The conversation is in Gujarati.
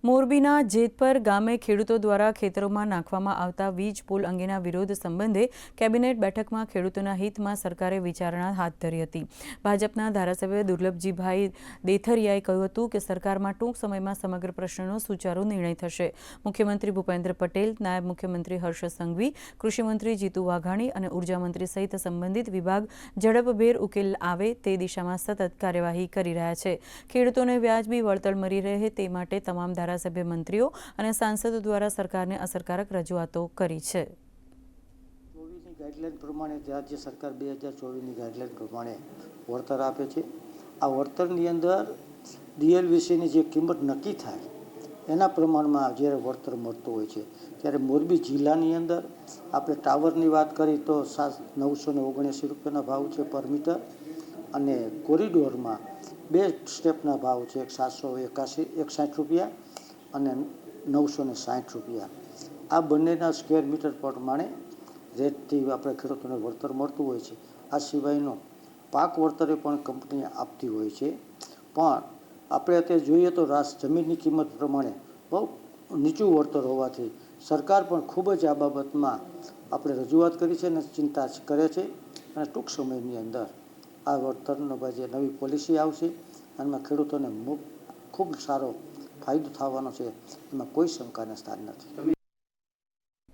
મોરબીના જેતપર ગામે ખેડૂતો દ્વારા ખેતરોમાં નાખવામાં આવતા વીજ પુલ અંગેના વિરોધ સંબંધે કેબિનેટ બેઠકમાં ખેડૂતોના હિતમાં સરકારે વિચારણા હાથ ધરી હતી। ભાજપના ધારાસભ્ય દુર્લભજીભાઈ દેથરિયાએ કહ્યું હતું કે સરકારમાં ટૂંક સમયમાં સમગ્ર પ્રશ્નનો સુચારુ નિર્ણય થશે। મુખ્યમંત્રી ભૂપેન્દ્ર પટેલ, નાયબ મુખ્યમંત્રી હર્ષ સંઘવી, કૃષિમંત્રી જીતુ વાઘાણી અને ઉર્જા મંત્રી સહિત સંબંધિત વિભાગ ઝડપભેર ઉકેલ આવે તે દિશામાં સતત કાર્યવાહી કરી રહ્યા છે। ખેડૂતોને વ્યાજબી વળતર મળી રહે તે માટે તમામ ધારાસભ્ય મંત્રીઓ અને સાંસદો દ્વારા સરકારને અસરકારક રજૂઆતો કરી છે। 24ની ગાઈડલાઈન પ્રમાણે રાજ્ય સરકાર 2024ની ગાઈડલાઈન પ્રમાણે વળતર આપે છે। આ વળતરની અંદર ડીએલવીસીની જે કિંમત નક્કી થાય એના પ્રમાણમાં જ્યારે વળતર મળતું હોય છે, ત્યારે મોરબી જિલ્લાની અંદર આપણે ટાવરની વાત કરી તો 979 રૂપિયાના ભાવ છે પર મીટર, અને કોરિડોરમાં 2 સ્ટેપના ભાવ છે, 761 રૂપિયા અને 960 રૂપિયા। આ બંનેના સ્ક્વેર મીટર પ્રમાણે રેટથી આપણે ખેડૂતોને વળતર મળતું હોય છે। આ સિવાયનો પાક વળતરે પણ કંપની આપતી હોય છે, પણ આપણે અત્યારે જોઈએ તો જમીનની કિંમત પ્રમાણે બહુ નીચું વળતર હોવાથી સરકાર પણ ખૂબ જ આ બાબતમાં આપણે રજૂઆત કરી છે અને ચિંતા કરે છે, અને ટૂંક સમયની અંદર આ વળતરનો જે નવી પોલિસી આવશે એમાં ખેડૂતોને ખૂબ સારો ફાયદો થવાનો છે, એમાં કોઈ શંકાને સ્થાન નથી।